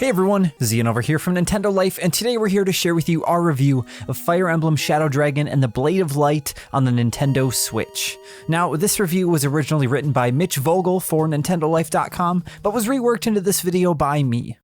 Hey everyone, Zian over here from Nintendo Life, and today we're here to share with you our review of Fire Emblem Shadow Dragon and the Blade of Light on the Nintendo Switch. Now, this review was originally written by Mitch Vogel for NintendoLife.com, but was reworked into this video by me.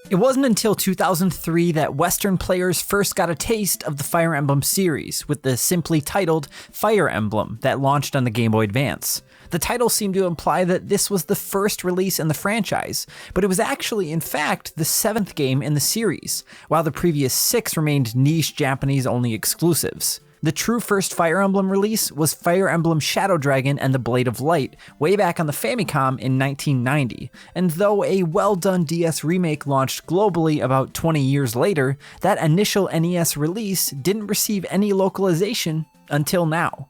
It wasn't until 2003 that Western players first got a taste of the Fire Emblem series, with the simply titled Fire Emblem that launched on the Game Boy Advance. The title seemed to imply that this was the first release in the franchise, but it was actually, in fact, the 7th game in the series, while the previous 6 remained niche Japanese-only exclusives. The true first Fire Emblem release was Fire Emblem Shadow Dragon and the Blade of Light, way back on the Famicom in 1990, and though a well-done DS remake launched globally about 20 years later, that initial NES release didn't receive any localization until now.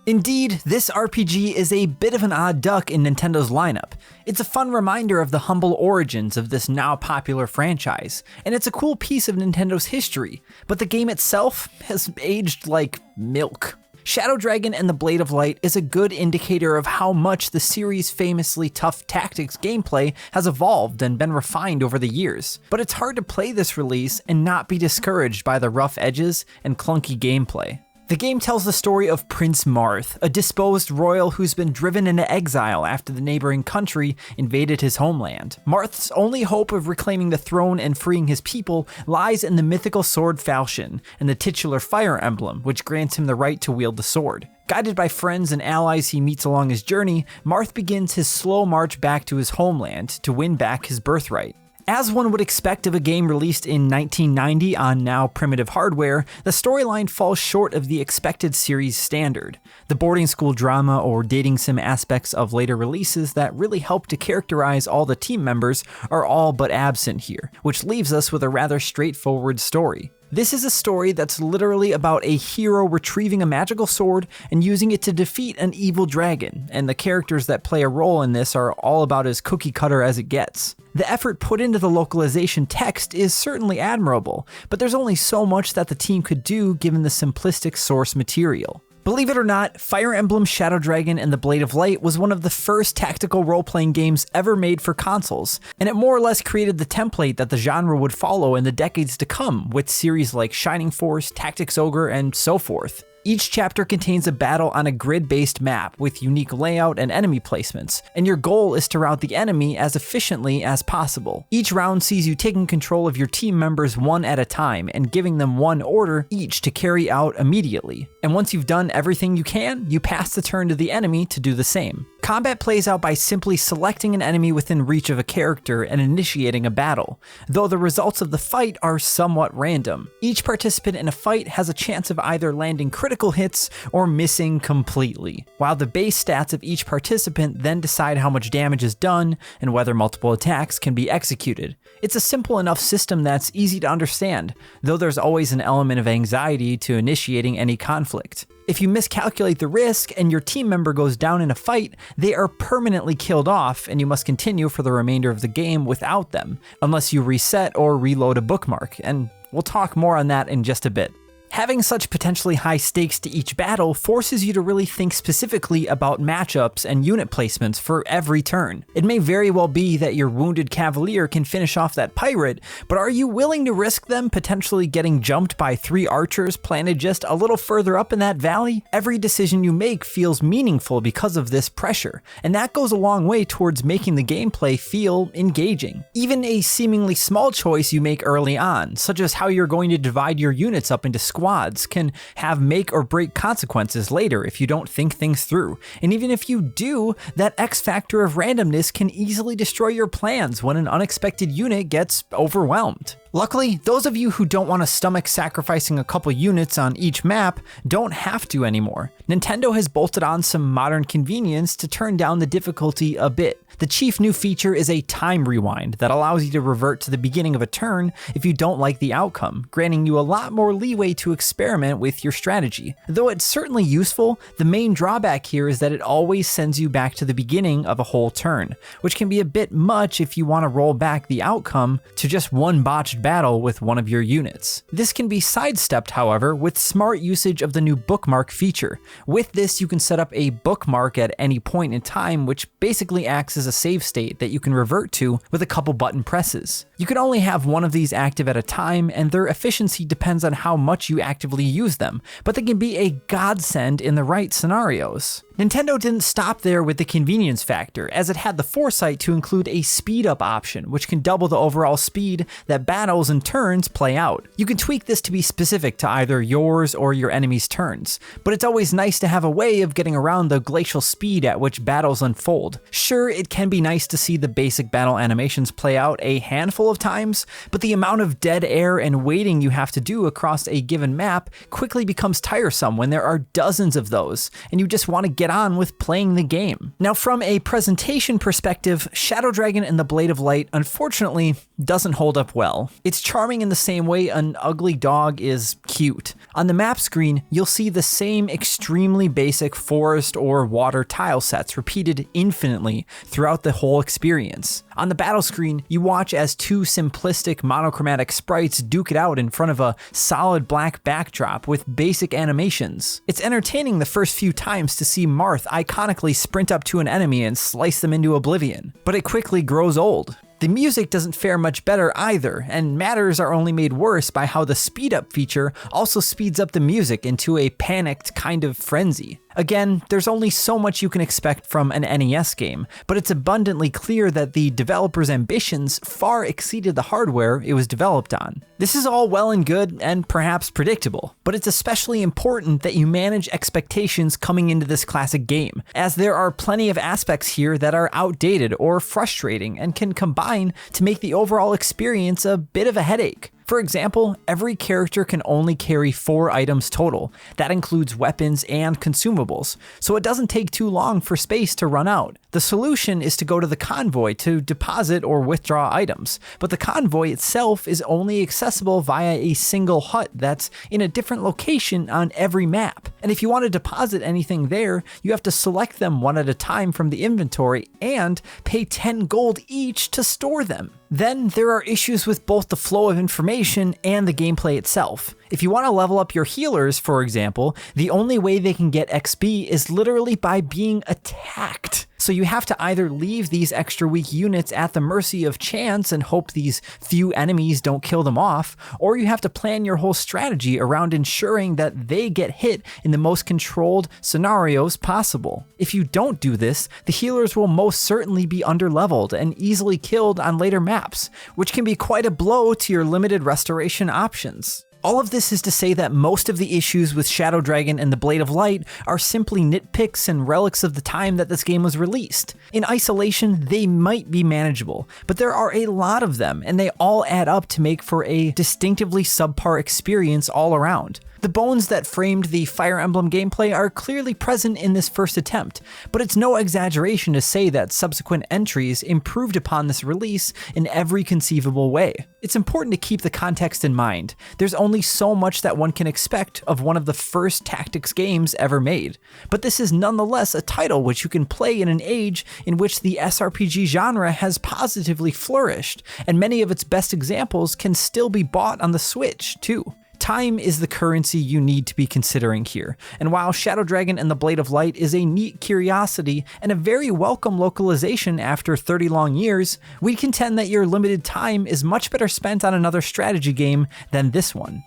Indeed, this RPG is a bit of an odd duck in Nintendo's lineup. It's a fun reminder of the humble origins of this now popular franchise, and it's a cool piece of Nintendo's history, but the game itself has aged like milk. Shadow Dragon and the Blade of Light is a good indicator of how much the series' famously tough tactics gameplay has evolved and been refined over the years, but it's hard to play this release and not be discouraged by the rough edges and clunky gameplay. The game tells the story of Prince Marth, a disposed royal who's been driven into exile after the neighboring country invaded his homeland. Marth's only hope of reclaiming the throne and freeing his people lies in the mythical sword falchion and the titular Fire Emblem, which grants him the right to wield the sword. Guided by friends and allies he meets along his journey, Marth begins his slow march back to his homeland to win back his birthright. As one would expect of a game released in 1990 on now primitive hardware, the storyline falls short of the expected series standard. The boarding school drama or dating sim aspects of later releases that really help to characterize all the team members are all but absent here, which leaves us with a rather straightforward story. This is a story that's literally about a hero retrieving a magical sword and using it to defeat an evil dragon, and the characters that play a role in this are all about as cookie cutter as it gets. The effort put into the localization text is certainly admirable, but there's only so much that the team could do given the simplistic source material. Believe it or not, Fire Emblem Shadow Dragon and the Blade of Light was one of the first tactical role-playing games ever made for consoles, and it more or less created the template that the genre would follow in the decades to come, with series like Shining Force, Tactics Ogre, and so forth. Each chapter contains a battle on a grid-based map with unique layout and enemy placements, and your goal is to rout the enemy as efficiently as possible. Each round sees you taking control of your team members one at a time and giving them one order each to carry out immediately. And once you've done everything you can, you pass the turn to the enemy to do the same. Combat plays out by simply selecting an enemy within reach of a character and initiating a battle, though the results of the fight are somewhat random. Each participant in a fight has a chance of either landing critical hits or missing completely, while the base stats of each participant then decide how much damage is done and whether multiple attacks can be executed. It's a simple enough system that's easy to understand, though there's always an element of anxiety to initiating any conflict. If you miscalculate the risk and your team member goes down in a fight, they are permanently killed off and you must continue for the remainder of the game without them, unless you reset or reload a bookmark, and we'll talk more on that in just a bit. Having such potentially high stakes to each battle forces you to really think specifically about matchups and unit placements for every turn. It may very well be that your wounded cavalier can finish off that pirate, but are you willing to risk them potentially getting jumped by 3 archers planted just a little further up in that valley? Every decision you make feels meaningful because of this pressure, and that goes a long way towards making the gameplay feel engaging. Even a seemingly small choice you make early on, such as how you're going to divide your units up into squads, can have make or break consequences later if you don't think things through. And even if you do, that X factor of randomness can easily destroy your plans when an unexpected unit gets overwhelmed. Luckily, those of you who don't want to stomach sacrificing a couple units on each map don't have to anymore. Nintendo has bolted on some modern convenience to turn down the difficulty a bit. The chief new feature is a time rewind that allows you to revert to the beginning of a turn if you don't like the outcome, granting you a lot more leeway to experiment with your strategy. Though it's certainly useful, the main drawback here is that it always sends you back to the beginning of a whole turn, which can be a bit much if you want to roll back the outcome to just one botched battle with one of your units. This can be sidestepped, however, with smart usage of the new bookmark feature. With this, you can set up a bookmark at any point in time, which basically acts as a save state that you can revert to with a couple button presses. You can only have one of these active at a time, and their efficiency depends on how much you actively use them, but they can be a godsend in the right scenarios. Nintendo didn't stop there with the convenience factor, as it had the foresight to include a speed up option, which can double the overall speed that battles and turns play out. You can tweak this to be specific to either yours or your enemy's turns, but it's always nice to have a way of getting around the glacial speed at which battles unfold. Sure, it can be nice to see the basic battle animations play out a handful of times, but the amount of dead air and waiting you have to do across a given map quickly becomes tiresome when there are dozens of those, and you just want to get on with playing the game. Now, from a presentation perspective, Shadow Dragon and the Blade of Light unfortunately doesn't hold up well. It's charming in the same way an ugly dog is cute. On the map screen, you'll see the same extremely basic forest or water tile sets repeated infinitely throughout the whole experience. On the battle screen, you watch as two simplistic monochromatic sprites duke it out in front of a solid black backdrop with basic animations. It's entertaining the first few times to see Marth iconically sprint up to an enemy and slice them into oblivion, but it quickly grows old. The music doesn't fare much better either, and matters are only made worse by how the speed up feature also speeds up the music into a panicked kind of frenzy. Again, there's only so much you can expect from an NES game, but it's abundantly clear that the developer's ambitions far exceeded the hardware it was developed on. This is all well and good and perhaps predictable, but it's especially important that you manage expectations coming into this classic game, as there are plenty of aspects here that are outdated or frustrating and can combine to make the overall experience a bit of a headache. For example, every character can only carry 4 items total. That includes weapons and consumables, so it doesn't take too long for space to run out. The solution is to go to the convoy to deposit or withdraw items, but the convoy itself is only accessible via a single hut that's in a different location on every map. And if you want to deposit anything there, you have to select them one at a time from the inventory and pay 10 gold each to store them. Then there are issues with both the flow of information and the gameplay itself. If you want to level up your healers, for example, the only way they can get XP is literally by being attacked. So you have to either leave these extra weak units at the mercy of chance and hope these few enemies don't kill them off, or you have to plan your whole strategy around ensuring that they get hit in the most controlled scenarios possible. If you don't do this, the healers will most certainly be underleveled and easily killed on later maps, which can be quite a blow to your limited restoration options. All of this is to say that most of the issues with Shadow Dragon and the Blade of Light are simply nitpicks and relics of the time that this game was released. In isolation, they might be manageable, but there are a lot of them, and they all add up to make for a distinctively subpar experience all around. The bones that framed the Fire Emblem gameplay are clearly present in this first attempt, but it's no exaggeration to say that subsequent entries improved upon this release in every conceivable way. It's important to keep the context in mind. There's only so much that one can expect of one of the first tactics games ever made, but this is nonetheless a title which you can play in an age in which the SRPG genre has positively flourished, and many of its best examples can still be bought on the Switch, too. Time is the currency you need to be considering here, and while Shadow Dragon and the Blade of Light is a neat curiosity and a very welcome localization after 30 long years, we contend that your limited time is much better spent on another strategy game than this one.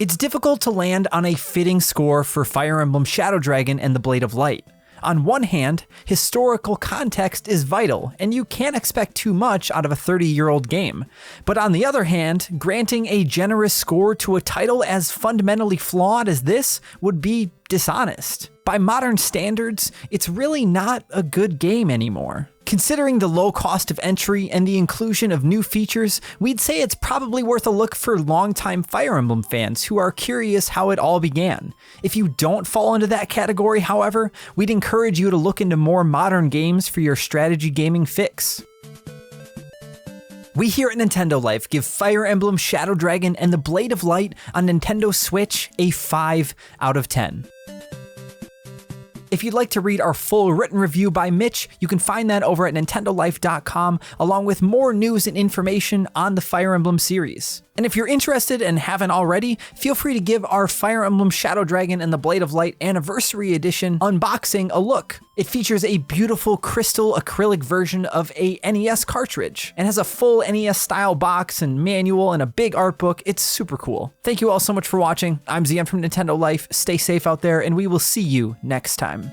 It's difficult to land on a fitting score for Fire Emblem Shadow Dragon and the Blade of Light. On one hand, historical context is vital, and you can't expect too much out of a 30-year-old game. But on the other hand, granting a generous score to a title as fundamentally flawed as this would be dishonest. By modern standards, it's really not a good game anymore. Considering the low cost of entry and the inclusion of new features, we'd say it's probably worth a look for longtime Fire Emblem fans who are curious how it all began. If you don't fall into that category, however, we'd encourage you to look into more modern games for your strategy gaming fix. We here at Nintendo Life give Fire Emblem Shadow Dragon and the Blade of Light on Nintendo Switch a 5 out of 10. If you'd like to read our full written review by Mitch, you can find that over at nintendolife.com, along with more news and information on the Fire Emblem series. And if you're interested and haven't already, feel free to give our Fire Emblem Shadow Dragon and the Blade of Light Anniversary Edition unboxing a look. It features a beautiful crystal acrylic version of a NES cartridge and has a full NES style box and manual and a big art book. It's super cool. Thank you all so much for watching. I'm ZM from Nintendo Life. Stay safe out there, and we will see you next time.